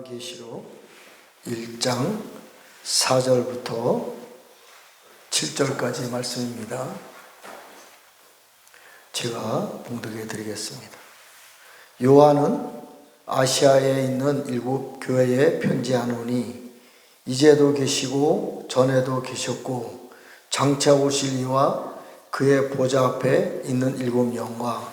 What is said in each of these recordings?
계시록 1장 4절부터 7절까지 말씀입니다. 제가 봉독해 드리겠습니다. 요한은 아시아에 있는 7 교회에 편지하노니 이제도 계시고 전에도 계셨고 장차 오실 이와 그의 보좌 앞에 있는 7 영과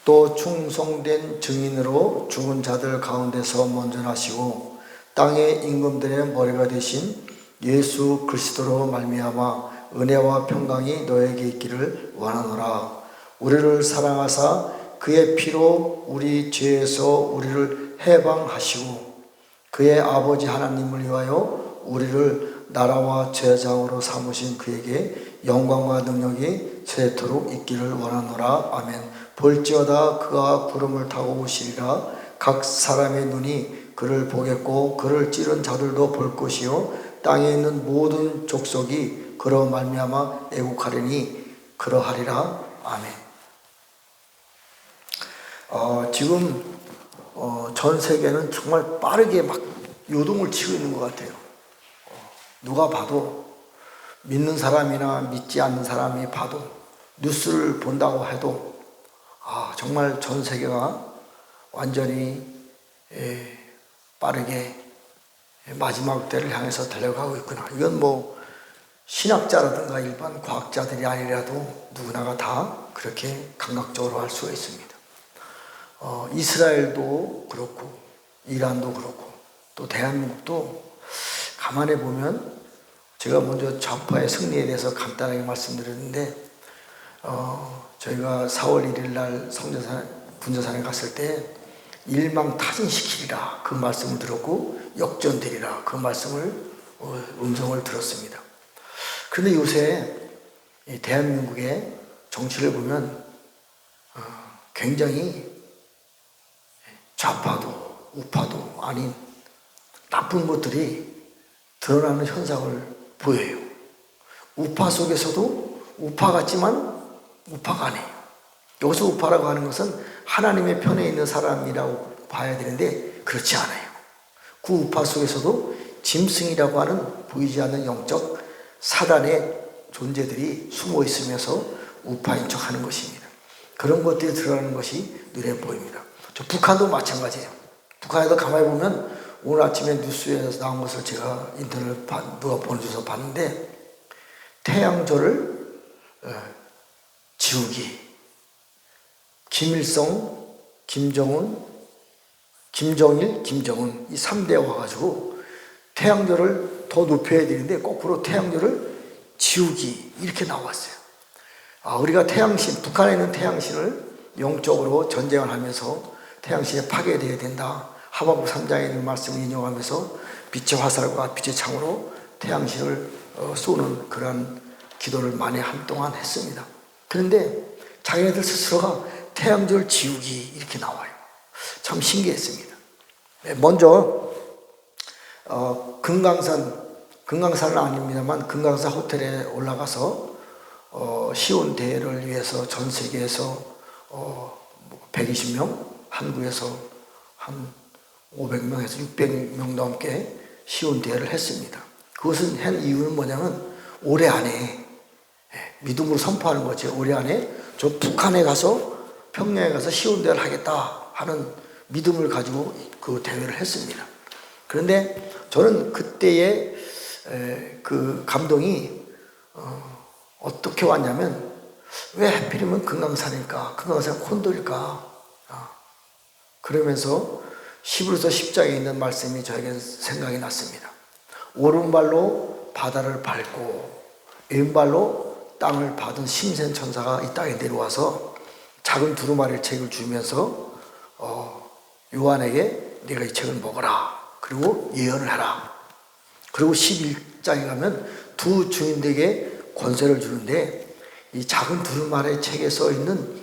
또 충성된 증인으로 죽은 자들 가운데서 먼저 나시고 땅의 임금들의 머리가 되신 예수 그리스도로 말미암아 은혜와 평강이 너에게 있기를 원하노라. 우리를 사랑하사 그의 피로 우리 죄에서 우리를 해방하시고 그의 아버지 하나님을 위하여 우리를 나라와 제사장으로 삼으신 그에게 영광과 능력이 세토록 있기를 원하노라. 아멘. 볼지어다 그가 구름을 타고 오시리라. 각 사람의 눈이 그를 보겠고 그를 찌른 자들도 볼 것이요 땅에 있는 모든 족속이 그로 말미암아 애국하리니 그러하리라. 아멘. 지금 전 세계는 정말 빠르게 막 요동을 치고 있는 것 같아요. 누가 봐도 믿는 사람이나 믿지 않는 사람이 봐도 뉴스를 본다고 해도 정말 전 세계가 완전히 빠르게 마지막 때를 향해서 달려가고 있구나. 이건 뭐 신학자라든가 일반 과학자들이 아니라도 누구나가 다 그렇게 감각적으로 할 수가 있습니다. 이스라엘도 그렇고 이란도 그렇고 또 대한민국도 가만히 보면 제가 먼저 좌파의 승리에 대해서 간단하게 말씀드렸는데 저희가 4월 1일 날 분전산에 갔을 때 일망타진시키리라 그 말씀을 들었고 역전되리라 그 음성을 들었습니다. 그런데 요새 대한민국의 정치를 보면 굉장히 좌파도 우파도 아닌 나쁜 것들이 드러나는 현상을 보여요. 우파 속에서도 우파 같지만 우파가 아니에요. 여기서 우파라고 하는 것은 하나님의 편에 있는 사람이라고 봐야 되는데 그렇지 않아요. 그 우파 속에서도 짐승이라고 하는 보이지 않는 영적 사단의 존재들이 숨어 있으면서 우파인 척 하는 것입니다. 그런 것들이 드러나는 것이 눈에 보입니다. 북한도 마찬가지예요. 북한에도 가만히 보면 오늘 아침에 뉴스에서 나온 것을 제가 인터넷 누가 보내줘서 봤는데 태양절을 지우기, 김일성, 김정은, 김정일, 김정은 이 3대 와가지고 태양절을 더 높여야 되는데 거꾸로 태양절을 지우기 이렇게 나왔어요. 우리가 태양신, 북한에 있는 태양신을 영적으로 전쟁을 하면서 태양신이 파괴되어야 된다. 하박국 3장에 있는 말씀을 인용하면서 빛의 화살과 빛의 창으로 태양신을 쏘는 그런 기도를 많이 한동안 했습니다. 그런데 자기네들 스스로가 태양절 지우기 이렇게 나와요. 참 신기했습니다. 먼저 금강산은 아닙니다만 금강산 호텔에 올라가서 시온 대회를 위해서 전 세계에서 120명, 한국에서 한 500명에서 600명 넘게 시온 대회를 했습니다. 그것은 한 이유는 뭐냐면 올해 안에 믿음으로 선포하는 거죠. 올해 안에 저 북한에 가서 평양에 가서 시온 대회를 하겠다 하는 믿음을 가지고 그 대회를 했습니다. 그런데 저는 그때의 그 감동이 어떻게 왔냐면 왜 하필이면 금강산일까? 금강산 콘도일까? 그러면서 히브리서 10장에 있는 말씀이 저에게 생각이 났습니다. 오른발로 바다를 밟고 왼발로 땅을 받은 심센 천사가 이 땅에 내려와서 작은 두루마리 책을 주면서 요한에게 네가 이 책을 먹어라. 그리고 예언을 해라. 그리고 11장에 가면 두 증인들에게 권세를 주는데 이 작은 두루마리 책에 써 있는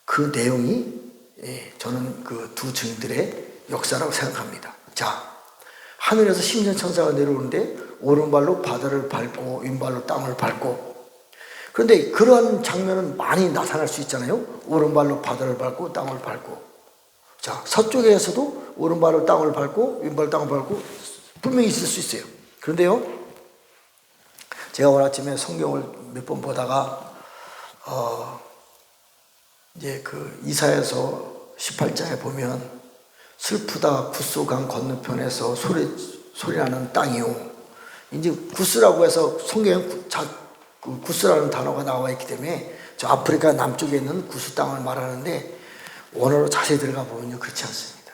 그 내용이 저는 그 두 증인들의 역사라고 생각합니다. 자, 하늘에서 심센 천사가 내려오는데 오른발로 바다를 밟고 왼발로 땅을 밟고 그런데 그러한 장면은 많이 나타날 수 있잖아요. 오른발로 바다를 밟고 땅을 밟고 자, 서쪽에서도 오른발로 땅을 밟고 왼발로 땅을 밟고 분명히 있을 수 있어요. 그런데요, 제가 오늘 아침에 성경을 몇 번 보다가 이제 그 이사야서 18장에 보면 슬프다 구스강 건너편에서 소리나는 땅이요. 이제 구스라고 해서 성경에 구스라는 단어가 나와 있기 때문에 저 아프리카 남쪽에 있는 구스 땅을 말하는데 원어로 자세히 들어가 보면요, 그렇지 않습니다.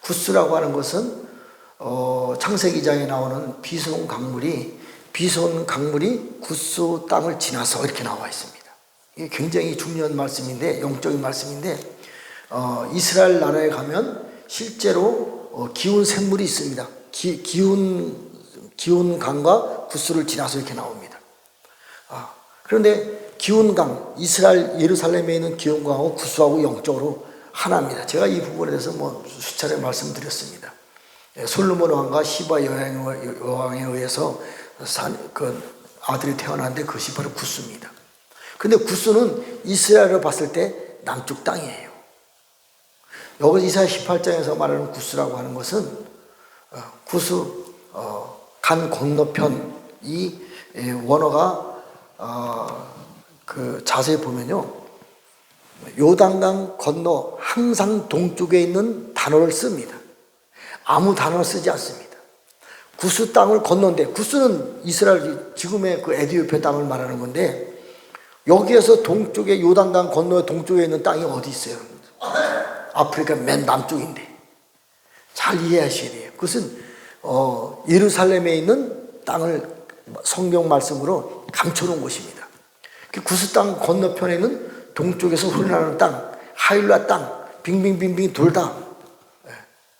구스라고 하는 것은 창세기 장에 나오는 비손 강물이 구스 땅을 지나서 이렇게 나와 있습니다. 이게 굉장히 중요한 말씀인데, 영적인 말씀인데, 이스라엘 나라에 가면 실제로 기운 샘물이 있습니다. 기운 강과 구스를 지나서 이렇게 나옵니다. 그런데 기운강, 이스라엘 예루살렘에 있는 기운강하고 구스하고 영적으로 하나입니다. 제가 이 부분에 대해서 수차례 말씀드렸습니다. 솔로몬 왕과 시바 여왕에 의해서 아들이 태어났는데 그것이 바로 구스입니다. 그런데 구스는 이스라엘을 봤을 때 남쪽 땅이에요. 여기 이사야 18장에서 말하는 구스라고 하는 것은 구스 간 건너편, 이 원어가 그 자세히 보면요, 요단강 건너 항상 동쪽에 있는 단어를 씁니다. 아무 단어를 쓰지 않습니다. 구스 땅을 건넌데, 구스는 이스라엘 지금의 그 에디오피아 땅을 말하는 건데, 여기에서 동쪽에 요단강 건너 동쪽에 있는 땅이 어디 있어요? 아프리카 맨 남쪽인데 잘 이해하셔야 돼요. 그것은 예루살렘에 있는 땅을 성경 말씀으로 감춰놓은 곳입니다. 구스 땅 건너편에 있는 동쪽에서 흐르나는 땅, 하일라 땅, 빙빙빙빙 돌다.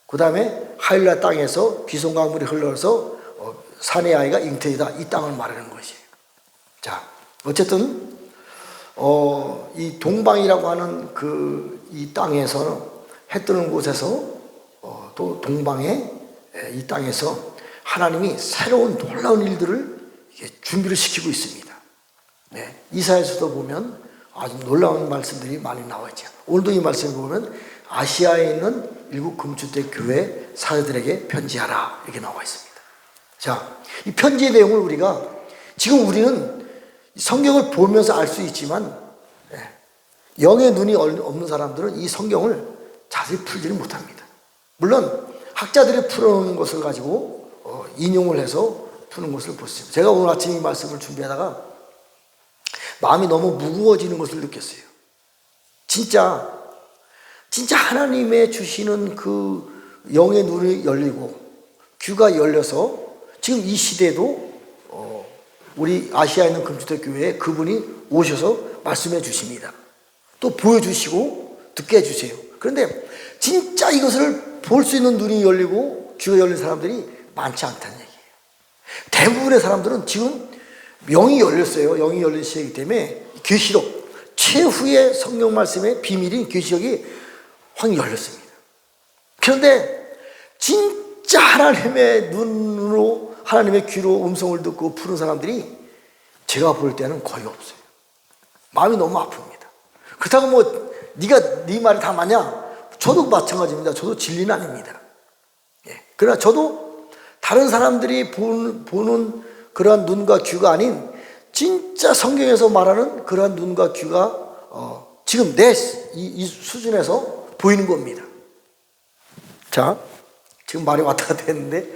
그 다음에 하일라 땅에서 비손강물이 흘러서 산의 아이가 잉태이다. 이 땅을 말하는 것이에요. 자, 어쨌든 이 동방이라고 하는 이 땅에서 해 뜨는 곳에서 또 동방에 이 땅에서 하나님이 새로운 놀라운 일들을 준비를 시키고 있습니다. 네, 이사야서도 보면 아주 놀라운 말씀들이 많이 나와 있죠. 오늘도 이 말씀을 보면 아시아에 있는 일곱 금주대 교회 사도들에게 편지하라 이렇게 나와 있습니다. 자, 이 편지의 내용을 우리는 성경을 보면서 알 수 있지만 영의 눈이 없는 사람들은 이 성경을 자세히 풀지를 못합니다. 물론 학자들이 풀어놓은 것을 가지고 인용을 해서 푸는 것을 보습니다. 제가 오늘 아침 이 말씀을 준비하다가 마음이 너무 무거워지는 것을 느꼈어요. 진짜 하나님의 주시는 그 영의 눈이 열리고 귀가 열려서 지금 이 시대에도 우리 아시아에 있는 금주대 교회에 그분이 오셔서 말씀해 주십니다. 또 보여주시고 듣게 해주세요. 그런데 진짜 이것을 볼 수 있는 눈이 열리고 귀가 열린 사람들이 많지 않다는 얘기예요. 대부분의 사람들은 지금 영이 열렸어요. 영이 열린 시대이기 때문에 계시록, 최후의 성경 말씀의 비밀인 계시록이 확 열렸습니다. 그런데 진짜 하나님의 눈으로, 하나님의 귀로 음성을 듣고 푸는 사람들이 제가 볼 때는 거의 없어요. 마음이 너무 아픕니다. 그렇다고 네가 네 말이 다 맞냐? 저도 마찬가지입니다. 저도 진리는 아닙니다. 그러나 저도 다른 사람들이 보는 그러한 눈과 귀가 아닌 진짜 성경에서 말하는 그러한 눈과 귀가 지금 이 수준에서 보이는 겁니다. 자, 지금 말이 왔다 갔다 했는데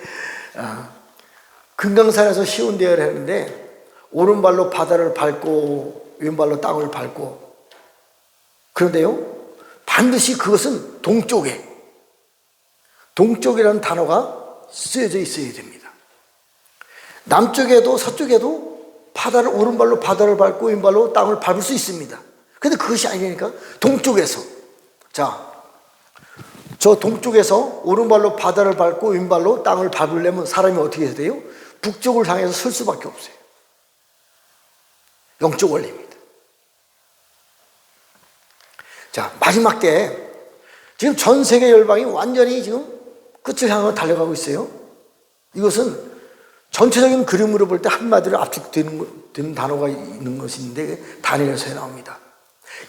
금강산에서 쉬운 대회를 했는데 오른발로 바다를 밟고 왼발로 땅을 밟고, 그런데요, 반드시 그것은 동쪽이라는 단어가 쓰여져 있어야 됩니다. 남쪽에도 서쪽에도 오른발로 바다를 밟고 왼발로 땅을 밟을 수 있습니다. 그런데 그것이 아니니까 동쪽에서, 자, 저 동쪽에서 오른발로 바다를 밟고 왼발로 땅을 밟으려면 사람이 어떻게 해야 돼요? 북쪽을 향해서 설 수밖에 없어요. 영적 원리입니다. 자, 마지막 때 지금 전 세계 열방이 완전히 지금 끝을 향하여 달려가고 있어요. 이것은 전체적인 그림으로 볼 때 한마디로 압축되는 단어가 있는 것이 있는데 다니엘서에 나옵니다.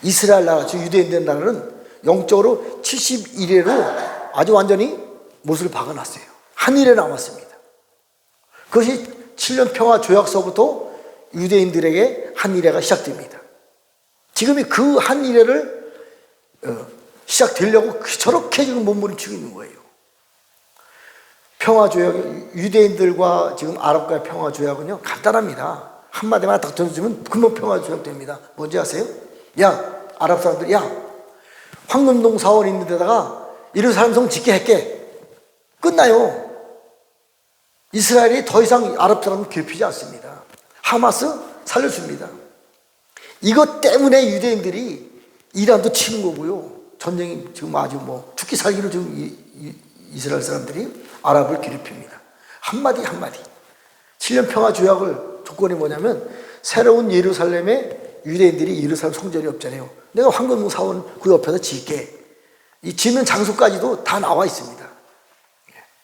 이스라엘 나라, 즉 유대인들 나라는 영적으로 71회로 아주 완전히 못을 박아놨어요. 한 일에 남았습니다. 그것이 7년 평화 조약서부터 유대인들에게 한 일회가 시작됩니다. 지금이 그 한 일회를 시작되려고 저렇게 지금 몸부림치고 있는 거예요. 평화조약, 유대인들과 지금 아랍과의 평화조약은요, 간단합니다. 한마디만 딱 던져주면 금방 평화조약 됩니다. 뭔지 아세요? 야, 아랍 사람들, 야, 황금동 사원 있는 데다가 예루살렘성 짓게 할게. 끝나요. 이스라엘이 더 이상 아랍 사람을 괴롭히지 않습니다. 하마스 살려줍니다. 이것 때문에 유대인들이 이란도 치는 거고요. 전쟁이 지금 아주 죽기 살기로 지금 이스라엘 사람들이 아랍을 괴롭힙니다. 한마디 한마디. 7년 평화 조약을 조건이 뭐냐면 새로운 예루살렘에 유대인들이 예루살렘 성전이 없잖아요. 내가 황금 사원 그 옆에서 짓게. 이 짓는 장소까지도 다 나와 있습니다.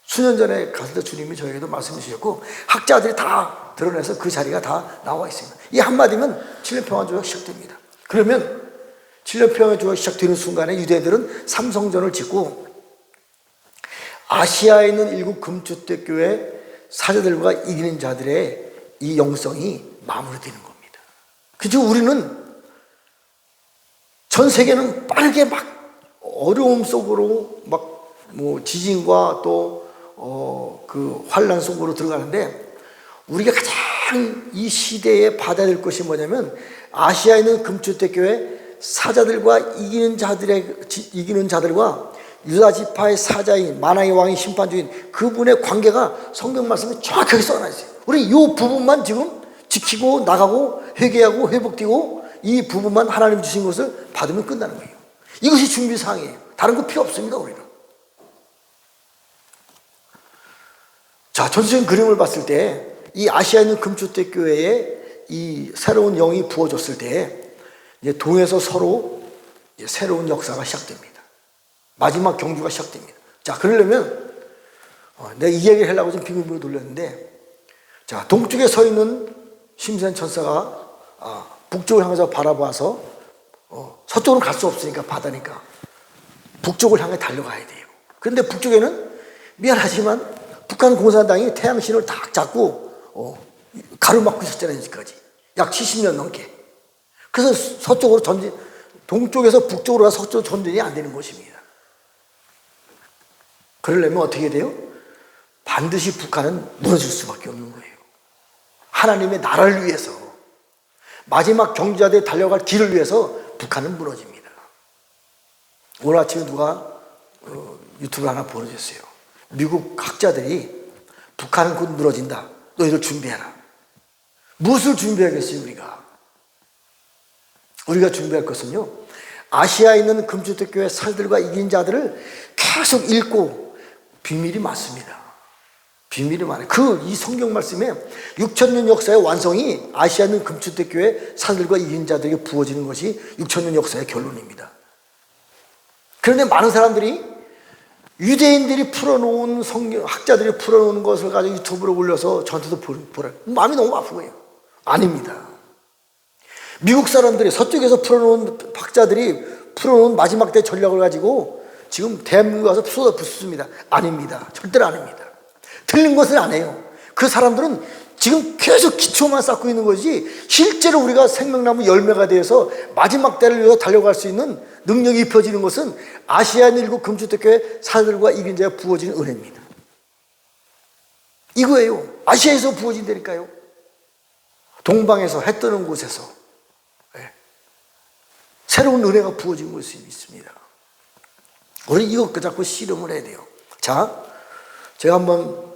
수년 전에 갔을 때 주님이 저에게도 말씀해 주셨고 학자들이 다 드러내서 그 자리가 다 나와 있습니다. 이 한마디면 7년 평화 조약 시작됩니다. 그러면 7년 평화 조약 시작되는 순간에 유대인들은 삼성전을 짓고 아시아에 있는 일곱 금주택 교회 사제들과 이기는 자들의 이 영성이 마무리되는 겁니다. 그죠? 우리는 전 세계는 빠르게 막 어려움 속으로 막 지진과 또 그 환란 속으로 들어가는데 우리가 가장 이 시대에 받아야 될 것이 뭐냐면 아시아에 있는 금주택 교회 사자들과 이기는 자들과 유다 지파의 사자인 마나의 왕이 심판주인 그분의 관계가 성경 말씀에 정확하게 써놔 있어요. 우리 이 부분만 지금 지키고 나가고 회개하고 회복되고 이 부분만 하나님 주신 것을 받으면 끝나는 거예요. 이것이 준비사항이에요. 다른 거 필요 없습니다. 우리는. 자, 전체적인 그림을 봤을 때 이 아시아에 있는 금주택 교회에 이 새로운 영이 부어졌을 때 이제 동에서 서로 이제 새로운 역사가 시작됩니다. 마지막 경주가 시작됩니다. 자, 그러려면 내가 이 얘기를 하려고 좀 빙글빙글 돌렸는데 자, 동쪽에 서 있는 심산 천사가 북쪽을 향해서 바라봐서 서쪽으로 갈 수 없으니까 바다니까 북쪽을 향해 달려가야 돼요. 그런데 북쪽에는 미안하지만 북한 공산당이 태양신을 딱 잡고 가로막고 있었잖아요. 지금까지 약 70년 넘게. 그래서 서쪽으로 전진, 동쪽에서 북쪽으로 가서 서쪽으로 전진이 안 되는 것입니다. 그러려면 어떻게 돼요? 반드시 북한은 무너질 수밖에 없는 거예요. 하나님의 나라를 위해서 마지막 경주자들이 달려갈 길을 위해서 북한은 무너집니다. 오늘 아침에 누가 유튜브 하나 보내줬어요. 미국 학자들이 북한은 곧 무너진다. 너희들 준비해라. 무엇을 준비하겠어요, 우리가 준비할 것은요, 아시아에 있는 금주택교회 살들과 이긴 자들을 계속 읽고 비밀이 많습니다. 비밀이 많아요. 이 성경 말씀에 6,000년 역사의 완성이 아시아에 있는 금주택교회 살들과 이긴 자들에게 부어지는 것이 6,000년 역사의 결론입니다. 그런데 많은 사람들이 유대인들이 풀어놓은 성경, 학자들이 풀어놓은 것을 가지고 유튜브로 올려서 저한테도 보라. 마음이 너무 아픈 거예요. 아닙니다. 미국 사람들이 서쪽에서 풀어놓은 학자들이 풀어놓은 마지막 때 전략을 가지고 지금 대한민국에 와서 쏟아붓습니다. 아닙니다. 절대로 아닙니다. 틀린 것은 안 해요. 그 사람들은 지금 계속 기초만 쌓고 있는 거지 실제로 우리가 생명나무 열매가 되어서 마지막 때를 위해서 달려갈 수 있는 능력이 입혀지는 것은 아시아 일곱 금주택교회 사들과 이긴 자에 부어지는 은혜입니다. 이거예요. 아시아에서 부어진다니까요. 동방에서 해 뜨는 곳에서 새로운 은혜가 부어진 것이 있습니다. 우리 이것 자꾸 실험을 해야 돼요. 자, 제가 한번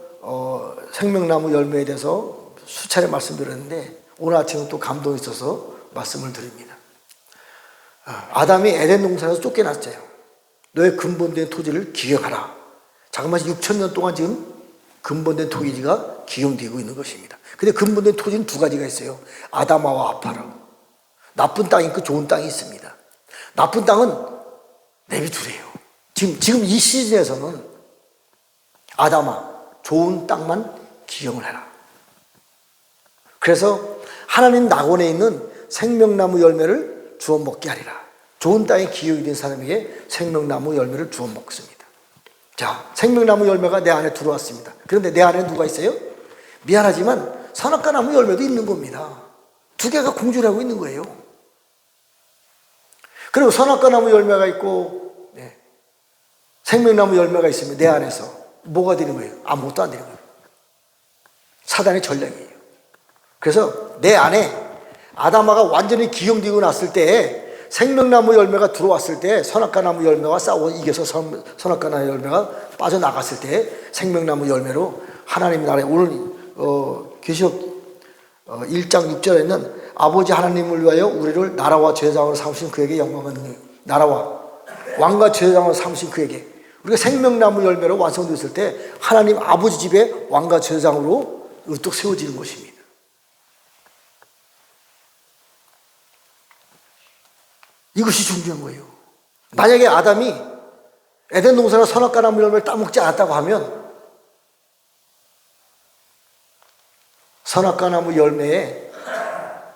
생명나무 열매에 대해서 수차례 말씀드렸는데 오늘 아침은 또 감동이 있어서 말씀을 드립니다. 아담이 에덴 동산에서 쫓겨났어요. 너의 근본된 토지를 기경하라. 잠깐만 6,000년 동안 지금 근본된 토지가 기경되고 있는 것입니다. 근데 근본된 토지는 두 가지가 있어요. 아다마와 아파라. 나쁜 땅이 있고 좋은 땅이 있습니다. 나쁜 땅은 내비두래요. 지금 이 시즌에서는 아다마, 좋은 땅만 기경을 해라. 그래서 하나님 낙원에 있는 생명나무 열매를 주워 먹게 하리라. 좋은 땅에 기업이 된 사람에게 생명나무 열매를 주워 먹습니다. 자, 생명나무 열매가 내 안에 들어왔습니다. 그런데 내 안에 누가 있어요? 미안하지만 선악과 나무 열매도 있는 겁니다. 두 개가 공존을 하고 있는 거예요. 그리고 선악과 나무 열매가 있고 생명나무 열매가 있으면 내 안에서 뭐가 되는 거예요? 아무것도 안 되는 거예요. 사단의 전략이에요. 그래서 내 안에 아담아가 완전히 기용되고 났을 때 생명나무 열매가 들어왔을 때 선악과 나무 열매와 싸워 이겨서 선악과 나무 열매가 빠져나갔을 때 생명나무 열매로 하나님 나라에 오늘 계시록 1장 6절에는 아버지 하나님을 위하여 우리를 나라와 제사장으로 삼으신 그에게 영광은 나라와 왕과 제사장으로 삼으신 그에게 우리가 생명나무 열매로 완성됐을 때 하나님 아버지 집에 왕과 제사장으로 으뚝 세워지는 것입니다. 이것이 중요한 거예요. 만약에 아담이 에덴 동산의 선악과 나무 열매를 따먹지 않았다고 하면 선악과 나무 열매에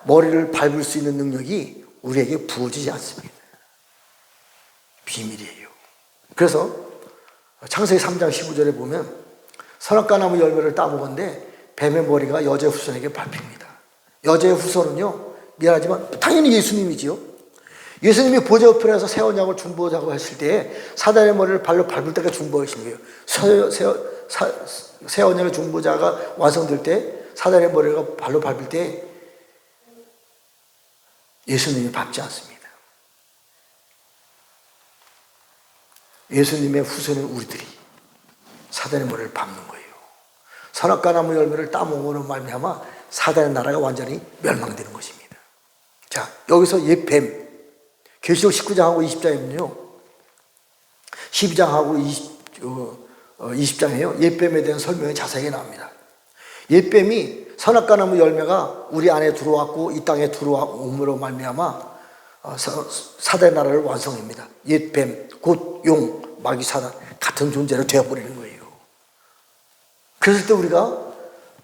머리를 밟을 수 있는 능력이 우리에게 부어지지 않습니다. 비밀이에요. 그래서 창세기 3장 15절에 보면 선악과 나무 열매를 따먹었는데 뱀의 머리가 여자의 후손에게 밟힙니다. 여자의 후손은요, 미안하지만 당연히 예수님이지요. 예수님이 보좌 우편에서 새 언약을 중보자고 했을 때 사단의 머리를 발로 밟을 때가 중보하신 거예요. 새 언약의 중보자가 완성될 때 사단의 머리가 발로 밟을 때 예수님이 밟지 않습니다. 예수님의 후손인 우리들이 사단의 머리를 밟는 거예요. 선악과 나무 열매를 따먹으로 말미암아 사단의 나라가 완전히 멸망되는 것입니다. 자, 여기서 옛 뱀 계시록 19장하고 20장이면요 12장하고 20장에요 옛뱀에 대한 설명이 자세하게 나옵니다. 옛뱀이 선악과 나무 열매가 우리 안에 들어왔고 이 땅에 들어옴으로 말미암아 사단의 나라를 완성합니다. 옛뱀 곧 용, 마귀, 사단 같은 존재로 되어버리는 거예요. 그랬을 때 우리가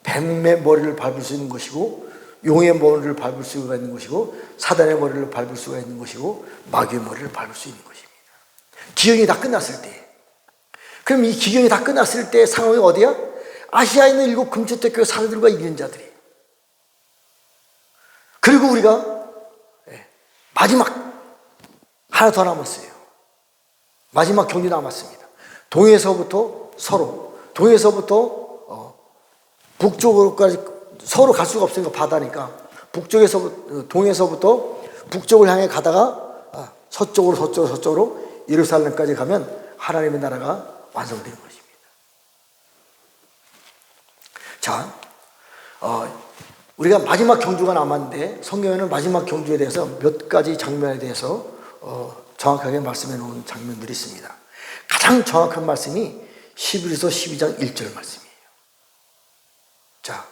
뱀의 머리를 밟을 수 있는 것이고 용의 머리를 밟을 수가 있는 것이고 사단의 머리를 밟을 수가 있는 것이고 마귀의 머리를 밟을 수 있는 것입니다. 기경이 다 끝났을 때, 그럼 이 기경이 다 끝났을 때 상황이 어디야? 아시아에 있는 7 금주택교회 사람들과 이기는 자들이. 그리고 우리가 마지막 하나 더 남았어요. 마지막 경주 남았습니다. 동에서부터 서로, 동에서부터 북쪽으로까지 서로 갈 수가 없으니까 바다니까 동에서부터 북쪽을 향해 가다가 서쪽으로 예루살렘까지 가면 하나님의 나라가 완성되는 것입니다. 자, 우리가 마지막 경주가 남았는데 성경에는 마지막 경주에 대해서 몇 가지 장면에 대해서 정확하게 말씀해 놓은 장면들이 있습니다. 가장 정확한 말씀이 11에서 12장 1절 말씀이에요. 자,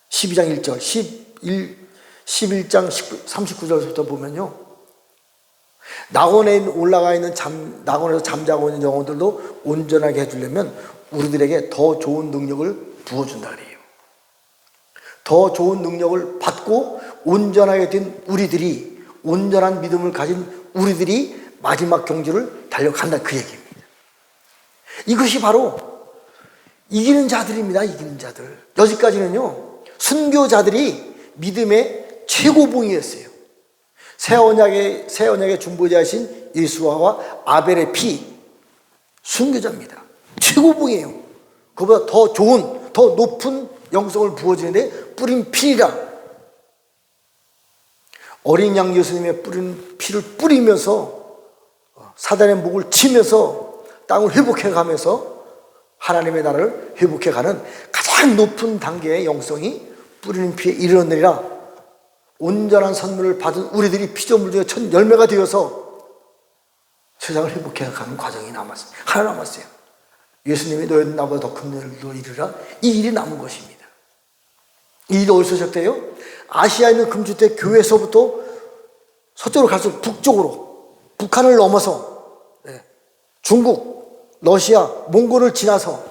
12장 1절, 11장 39절부터 보면요. 낙원에 올라가 있는 낙원에서 잠자고 있는 영혼들도 온전하게 해주려면 우리들에게 더 좋은 능력을 부어준다 그래요. 더 좋은 능력을 받고 온전하게 된 우리들이, 온전한 믿음을 가진 우리들이 마지막 경주를 달려간다 그 얘기입니다. 이것이 바로 이기는 자들입니다. 이기는 자들. 여기까지는요 순교자들이 믿음의 최고봉이었어요. 새 언약의 중보자이신 예수와 아벨의 피, 순교자입니다. 최고봉이에요. 그보다 더 좋은, 더 높은 영성을 부어주는데 뿌린 피라. 어린 양 예수님의 뿌린 피를 뿌리면서 사단의 목을 치면서 땅을 회복해가면서 하나님의 나라를 회복해가는 가장 높은 단계의 영성이 뿌리는 피에 이르렀느니라. 온전한 선물을 받은 우리들이 피조물 중에 첫 열매가 되어서 세상을 회복해가는 과정이 남았어요. 하나 남았어요. 예수님이 너희는 나보다 더 큰 일을 이루라. 이 일이 남은 것입니다. 이 일이 어디서 시작돼요? 아시아에 있는 금주택 교회에서부터 서쪽으로 갈수록 북쪽으로, 북한을 넘어서 중국, 러시아, 몽골을 지나서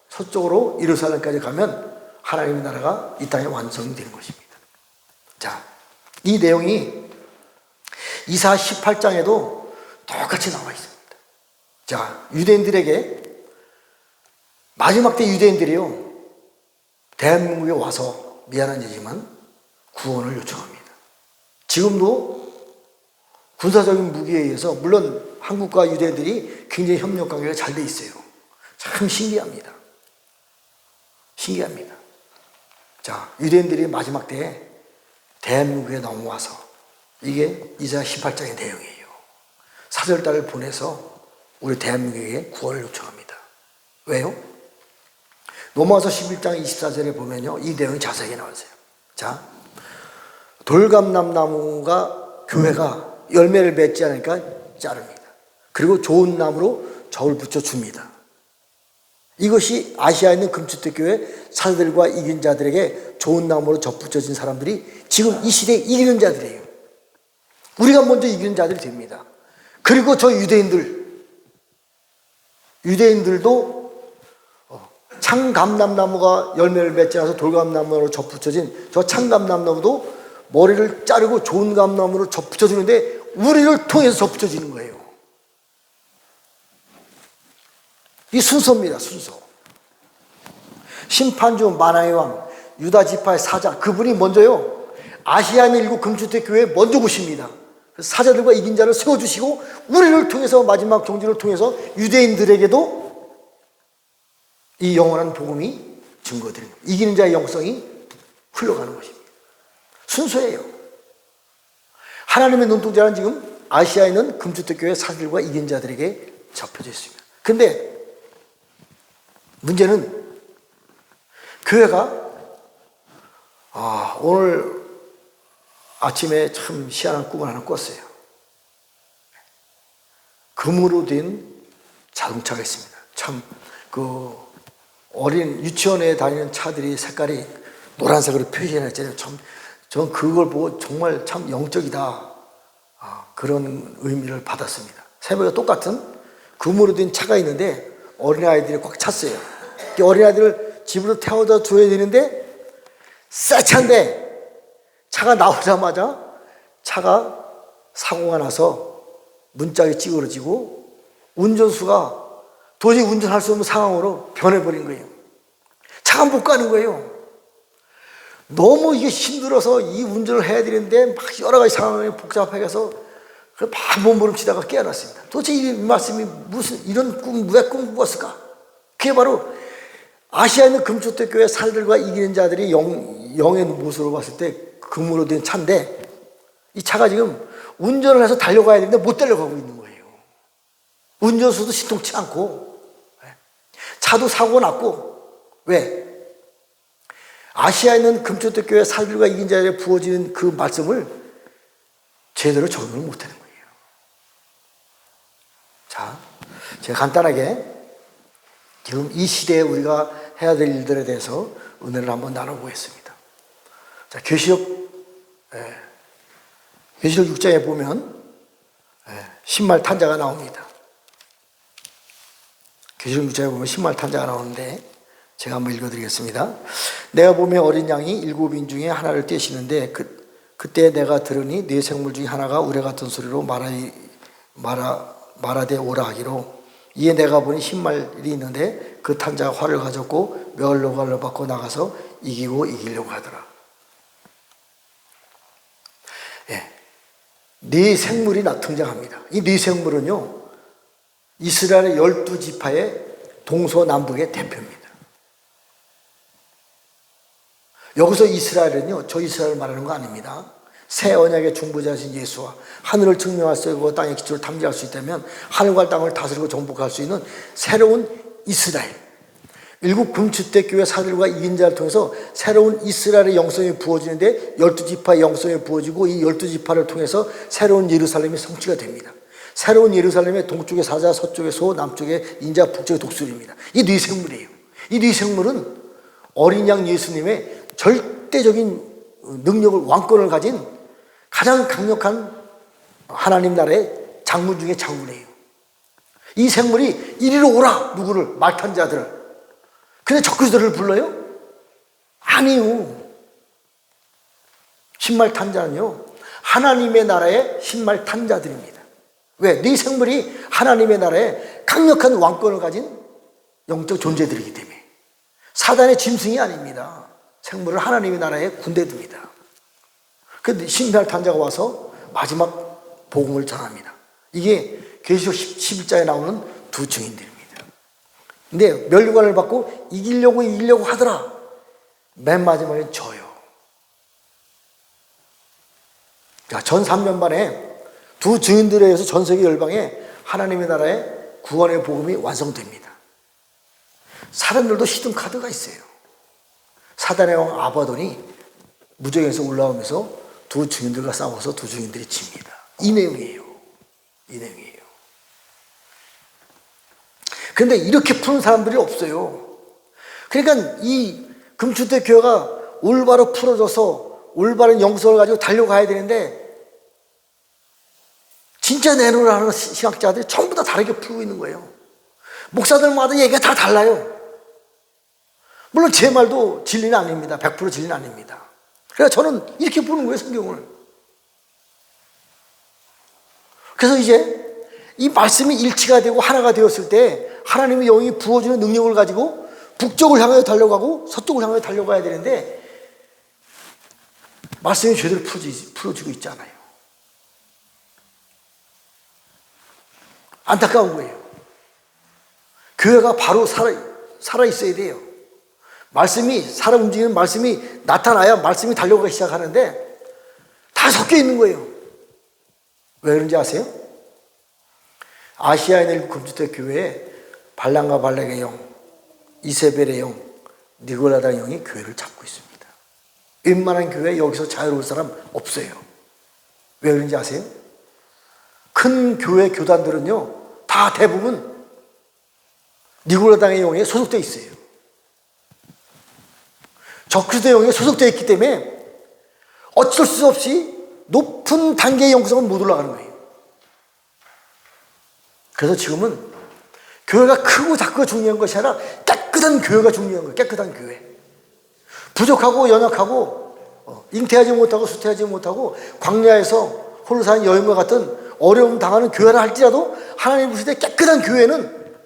서쪽으로 예루살렘까지 가면 하나님의 나라가 이 땅에 완성이 되는 것입니다. 자, 이 내용이 이사 18장에도 똑같이 나와 있습니다. 자, 유대인들에게 마지막 때 유대인들이요, 대한민국에 와서 미안한 얘기지만 구원을 요청합니다. 지금도 군사적인 무기에 의해서 물론 한국과 유대인들이 굉장히 협력 관계가 잘 돼 있어요. 참 신기합니다. 신기합니다. 자, 유대인들이 마지막 때에 대한민국에 넘어와서 이게 이사야 18장의 내용이에요. 사절단을 보내서 우리 대한민국에게 구원을 요청합니다. 왜요? 로마서 11장 24절에 보면요, 이 내용이 자세하게 나왔어요. 자, 돌감람나무가 교회가 열매를 맺지 않으니까 자릅니다. 그리고 좋은 나무로 접을 붙여줍니다. 이것이 아시아에 있는 금주택교회 사도들과 이긴 자들에게 좋은 나무로 접붙여진 사람들이 지금 이 시대에 이기는 자들이에요. 우리가 먼저 이기는 자들이 됩니다. 그리고 저 유대인들도 창감람나무가 열매를 맺지 않아서 돌감나무로 접붙여진 저 창감람나무도 머리를 자르고 좋은 감나무로 접붙여주는데 우리를 통해서 접붙여지는 거예요. 이 순서입니다. 순서. 심판주 만왕의 왕 유다 지파의 사자, 그분이 먼저요 아시아에 있는 일곱 금주택교회에 먼저 오십니다. 사자들과 이긴 자를 세워주시고 우리를 통해서 마지막 종지를 통해서 유대인들에게도 이 영원한 복음이 증거되는 거예요. 이기는 자의 영성이 흘러가는 것입니다. 순서예요. 하나님의 눈동자는 지금 아시아에 있는 금주택교회 사자들과 이긴 자들에게 접혀져 있습니다. 근데 문제는 교회가 오늘 아침에 참 희한한 꿈을 하나 꿨어요. 금으로 된 자동차가 있습니다. 참 어린 유치원에 다니는 차들이 색깔이 노란색으로 표시해놨잖아요. 전 그걸 보고 정말 참 영적이다, 그런 의미를 받았습니다. 새벽에 똑같은 금으로 된 차가 있는데 어린아이들이 꽉 찼어요. 어린아이들을 집으로 태워다 줘야 되는데 새 차인데 차가 나오자마자 차가 사고가 나서 문짝이 찌그러지고 운전수가 도저히 운전할 수 없는 상황으로 변해버린 거예요. 차가 못 가는 거예요. 너무 이게 힘들어서 이 운전을 해야 되는데 막 여러 가지 상황이 복잡해서 막 몸부림치다가 깨어났습니다. 도대체 이 말씀이 무슨 이런 왜 꿈 꾸었을까? 그게 바로 아시아에 있는 금주택교회 사람들과 이기는 자들이 영의 모습으로 봤을 때 금으로 된 차인데 이 차가 지금 운전을 해서 달려가야 되는데 못 달려가고 있는 거예요. 운전수도 신통치 않고 차도 사고 났고. 왜? 아시아에 있는 금주택교회 사람들과 이긴 자들에 부어지는 그 말씀을 제대로 적용을 못하는 거예요. 자, 제가 간단하게 지금 이 시대에 우리가 해야 될 일들에 대해서 은혜를 한번 나눠보겠습니다. 자, 계시록 6장에 보면 신말 탄자가 나옵니다. 계시록 6장에 보면 신말 탄자가 나오는데 제가 한번 읽어드리겠습니다. 내가 보며 어린 양이 7인 중에 하나를 떼시는데 그때 내가 들으니 네 생물 중에 하나가 우레 같은 소리로 말하되 오라 하기로, 이에 내가 보니 흰말이 있는데 그 탄자가 활을 가졌고 멸로갈로 받고 나가서 이기려고 하더라. 네 생물이 등장합니다. 이 네 생물은요 이스라엘의 12지파의 동서남북의 대표입니다. 여기서 이스라엘은요 저 이스라엘을 말하는 거 아닙니다. 새 언약의 중보자이신 예수와 하늘을 증명할 수 있고 땅의 기초를 탐지할 수 있다면 하늘과 땅을 다스리고 정복할 수 있는 새로운 이스라엘, 일곱 금주택교회 사들과 이긴 자를 통해서 새로운 이스라엘의 영성이 부어지는데 12지파의 영성이 부어지고 이 12지파를 통해서 새로운 예루살렘이 성취가 됩니다. 새로운 예루살렘의 동쪽의 사자, 서쪽의 소, 남쪽의 인자, 북쪽의 독수리입니다. 이 네 생물이에요. 이 네 생물은 어린 양 예수님의 절대적인 능력을, 왕권을 가진 가장 강력한 하나님 나라의 장군 중에 장군이에요. 이 생물이 이리로 오라, 누구를? 말탄 자들을. 근데 저 그들을 불러요? 아니요. 신말 탄자는요 하나님의 나라의 신발 탄 자들입니다. 왜? 네 생물이 하나님의 나라에 강력한 왕권을 가진 영적 존재들이기 때문에 사단의 짐승이 아닙니다. 생물을 하나님의 나라의 군대들입니다. 그 신발 탄 자가 와서 마지막 복음을 전합니다. 이게 계시록 11장에 나오는 두 증인들입니다. 근데 멸류관을 받고 이기려고 하더라. 맨 마지막에 져요. 자, 전 3년반에 두 증인들에 의해서 전 세계 열방에 하나님의 나라의 구원의 복음이 완성됩니다. 사람들도 히든 카드가 있어요. 사단의 왕 아바돈이 무적에서 올라오면서 두 증인들과 싸워서 두 증인들이 집니다. 이 내용이에요. 이 내용이에요. 그런데 이렇게 푸는 사람들이 없어요. 그러니까 이 금추대 교회가 올바로 풀어져서 올바른 영성을 가지고 달려가야 되는데 진짜 내놓으라 하는 신학자들이 전부 다 다르게 풀고 있는 거예요. 목사들마다 얘기가 다 달라요. 물론 제 말도 진리는 아닙니다. 100% 진리는 아닙니다. 그래서 저는 이렇게 보는 거예요, 성경을. 그래서 이제 이 말씀이 일치가 되고 하나가 되었을 때 하나님의 영이 부어주는 능력을 가지고 북쪽을 향하여 달려가고 서쪽을 향하여 달려가야 되는데 말씀이 제대로 풀어지고 있지 않아요. 안타까운 거예요. 교회가 바로 살아있어야 돼요. 말씀이, 살아 움직이는 말씀이 나타나야 말씀이 달려가기 시작하는데 다 섞여 있는 거예요. 왜 그런지 아세요? 아시아에 있는 금주대 교회에 발람과 발락의 영, 이세벨의 영, 니골라다의 영이 교회를 잡고 있습니다. 웬만한 교회에 여기서 자유로울 사람 없어요. 왜 그런지 아세요? 큰 교회 교단들은요, 다 대부분 니골라당의 영에 소속되어 있어요. 적그리스도의 영에 소속되어 있기 때문에 어쩔 수 없이 높은 단계의 영성은 못 올라가는 거예요. 그래서 지금은 교회가 크고 작고가 중요한 것이 아니라 깨끗한 교회가 중요한 거예요. 깨끗한 교회. 부족하고 연약하고 잉태하지 못하고 수태하지 못하고 광야에서 홀로 사는 여인과 같은 어려움 당하는 교회라 할지라도 하나님 부실 때 깨끗한 교회는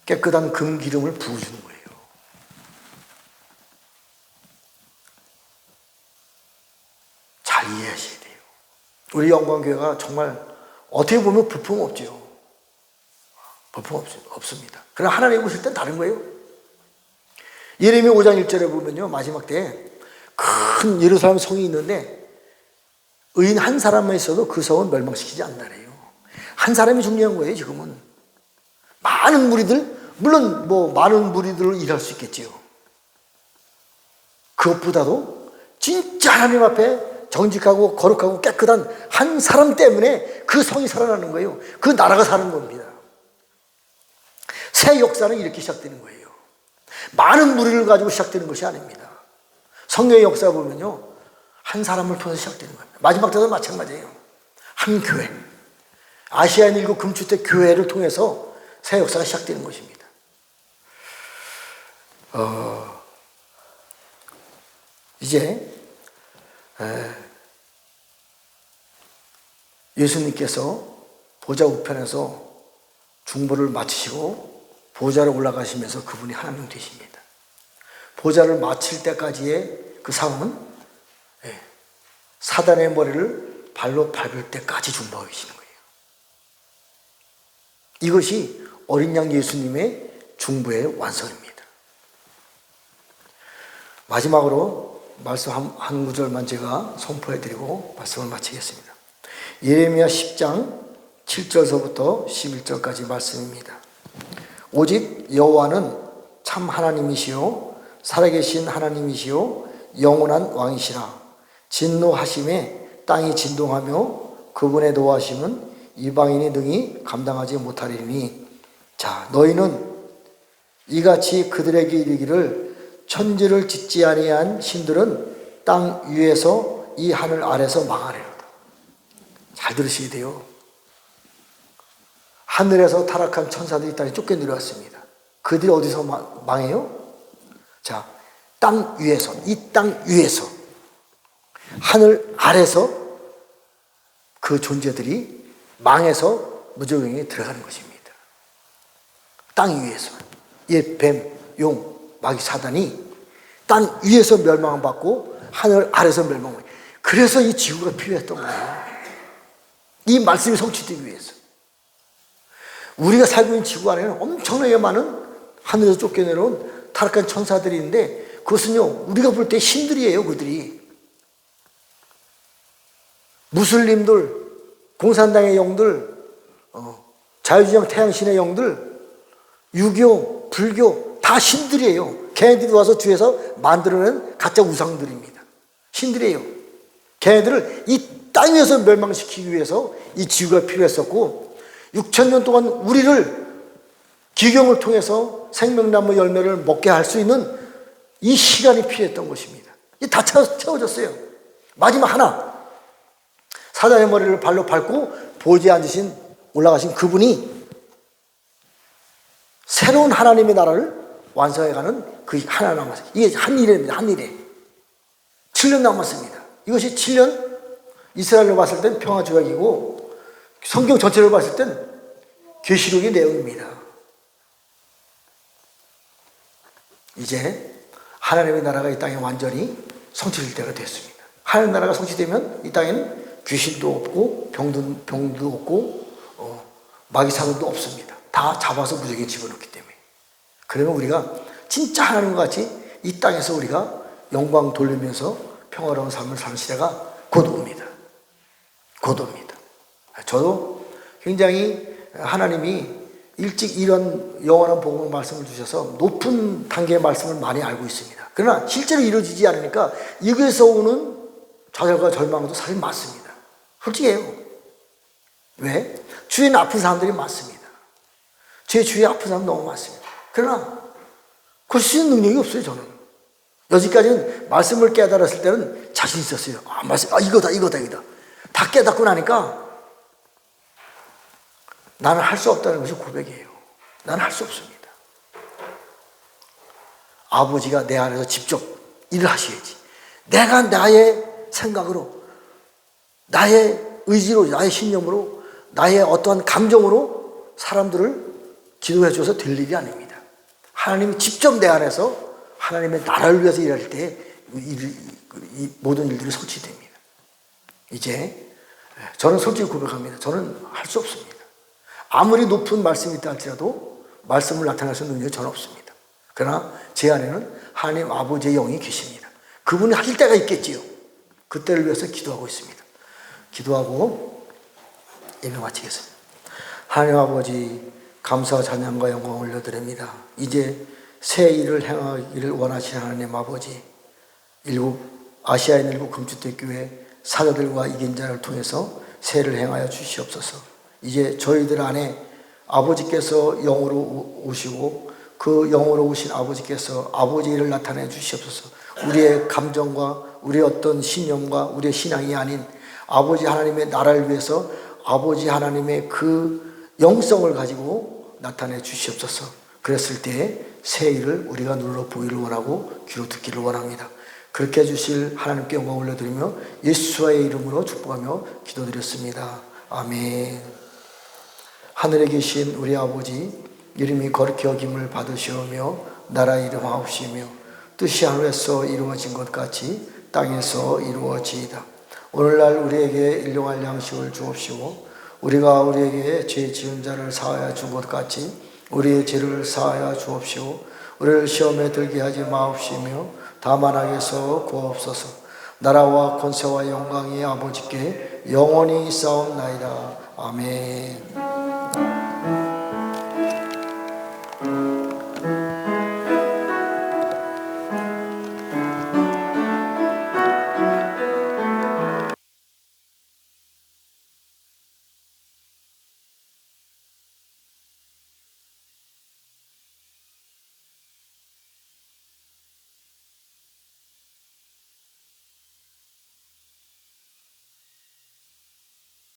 깨끗한 금 기름을 부어주는 거예요. 잘 이해하셔야 돼요. 우리 영광교회가 정말 어떻게 보면 부품 없죠. 부품 없습니다. 그러나 하나님 보실 땐 다른 거예요. 예레미야 5장 1절에 보면요, 마지막 때에 큰 예루살렘 성이 있는데 의인 한 사람만 있어도 그 성은 멸망시키지 않는다래요. 한 사람이 중요한 거예요. 지금은 많은 무리들, 물론 많은 무리들을 일할 수 있겠지요. 그것보다도 진짜 하나님 앞에 정직하고 거룩하고 깨끗한 한 사람 때문에 그 성이 살아나는 거예요. 그 나라가 사는 겁니다. 새 역사는 이렇게 시작되는 거예요. 많은 무리를 가지고 시작되는 것이 아닙니다. 성경의 역사 보면요, 한 사람을 통해서 시작되는 겁니다. 마지막 때도 마찬가지예요. 한 교회, 아시아의 7 금주대 교회를 통해서 새 역사가 시작되는 것입니다. 이제 예수님께서 보좌 우편에서 중보를 마치시고 보좌로 올라가시면서 그분이 하나님 되십니다. 보좌를 마칠 때까지의 그 상황은 사단의 머리를 발로 밟을 때까지 중보하고 계시는 거예요. 이것이 어린 양 예수님의 중보의 완성입니다. 마지막으로 말씀 한 구절만 제가 선포해드리고 말씀을 마치겠습니다. 예레미야 10장 7절서부터 11절까지 말씀입니다. 오직 여호와는 참 하나님이시요 살아계신 하나님이시요 영원한 왕이시라. 진노하심에 땅이 진동하며 그분의 노하심은 이방인이 능히 감당하지 못하리니, 자 너희는 이같이 그들에게 이르기를 천지를 짓지 아니한 신들은 땅 위에서 이 하늘 아래서 망하리로다. 잘 들으셔야 돼요. 하늘에서 타락한 천사들이 땅에 쫓겨내려왔습니다. 그들이 어디서 망해요? 자, 땅 위에서, 이 땅 위에서. 하늘 아래서 그 존재들이 망해서 무저갱에 들어가는 것입니다. 땅 위에서. 뱀, 용, 마귀, 사단이 땅 위에서 멸망받고 하늘 아래서 멸망받고, 그래서 이 지구가 필요했던 거예요. 이 말씀이 성취되기 위해서. 우리가 살고 있는 지구 안에는 엄청나게 많은 하늘에서 쫓겨내려온 타락한 천사들이 있는데, 그것은요, 우리가 볼 때 신들이에요. 그들이 무슬림들, 공산당의 영들, 자유주의 태양신의 영들, 유교, 불교 다 신들이에요. 걔네들이 와서 뒤에서 만들어낸 가짜 우상들입니다. 신들이에요. 걔네들을 이 땅 위에서 멸망시키기 위해서 이 지구가 필요했었고, 6,000년 동안 우리를 기경을 통해서 생명나무 열매를 먹게 할 수 있는 이 시간이 필요했던 것입니다. 이게 다 채워졌어요. 마지막 하나, 사단의 머리를 발로 밟고 보좌에 앉으신, 올라가신 그분이 새로운 하나님의 나라를 완성해가는 그 하나 남았어요. 이게 한 일입니다. 한 일에 7년 남았습니다. 이것이 7년 이스라엘로 봤을 땐 평화조약이고, 성경 전체를 봤을 땐 계시록의 내용입니다. 이제 하나님의 나라가 이 땅에 완전히 성취될 때가 됐습니다. 하나님의 나라가 성취되면 이 땅에는 귀신도 없고 병도 없고 마귀 사단도 없습니다. 다 잡아서 무적에 집어넣기 때문에. 그러면 우리가 진짜 하나님과 같이 이 땅에서 우리가 영광 돌리면서 평화로운 삶을 사는 시대가 곧 옵니다. 곧 옵니다. 저도 굉장히 하나님이 일찍 이런 영원한 복음을 말씀을 주셔서 높은 단계의 말씀을 많이 알고 있습니다. 그러나 실제로 이루어지지 않으니까 여기에서 오는 좌절과 절망도 사실 많습니다. 솔직해요. 왜? 주위에 아픈 사람들이 많습니다. 제 주위에 아픈 사람 너무 많습니다. 그러나 그럴 수 있는 능력이 없어요. 저는 여지까지는 말씀을 깨달았을 때는 자신 있었어요. 이거다 다 깨닫고 나니까 나는 할 수 없다는 것이 고백이에요. 나는 할 수 없습니다. 아버지가 내 안에서 직접 일을 하셔야지. 내가 나의 생각으로, 나의 의지로, 나의 신념으로, 나의 어떠한 감정으로 사람들을 기도해 줘서 될 일이 아닙니다. 하나님이 직접 내 안에서 하나님의 나라를 위해서 일할 때 이 모든 일들이 성취됩니다. 이제 저는 솔직히 고백합니다. 저는 할 수 없습니다. 아무리 높은 말씀이 있다 할지라도 말씀을 나타낼 수 있는 능력이 저는 없습니다. 그러나 제 안에는 하나님 아버지의 영이 계십니다. 그분이 하실 때가 있겠지요. 그때를 위해서 기도하고 있습니다. 기도하고 예배 마치겠습니다. 하나님 아버지, 감사와 찬양과 영광을 올려드립니다. 이제 새 일을 행하기를 원하시는 하나님 아버지, 아시아에 있는 일곱 금주택교회 사도들과 이긴 자를 통해서 새 일을 행하여 주시옵소서. 이제 저희들 안에 아버지께서 영으로 오시고 그 영으로 오신 아버지께서 아버지의 일을 나타내 주시옵소서. 우리의 감정과 우리의 어떤 신념과 우리의 신앙이 아닌 아버지 하나님의 나라를 위해서 아버지 하나님의 그 영성을 가지고 나타내 주시옵소서. 그랬을 때 새 일을 우리가 눈으로 보기를 원하고 귀로 듣기를 원합니다. 그렇게 해주실 하나님께 영광을 올려드리며 예수와의 이름으로 축복하며 기도드렸습니다. 아멘. 하늘에 계신 우리 아버지, 이름이 거룩히 여김을 받으시오며 나라의 이름 하옵시며 뜻이 하늘에서 이루어진 것 같이 땅에서 이루어지이다. 오늘날 우리에게 일용할 양식을 주옵시고 우리가 우리에게 죄 지은 자를 사하여 준 것 같이 우리의 죄를 사하여 주옵시고 우리를 시험에 들게 하지 마옵시며 다만 악에서 구하옵소서. 나라와 권세와 영광이 아버지께 영원히 있사옵나이다. 아멘.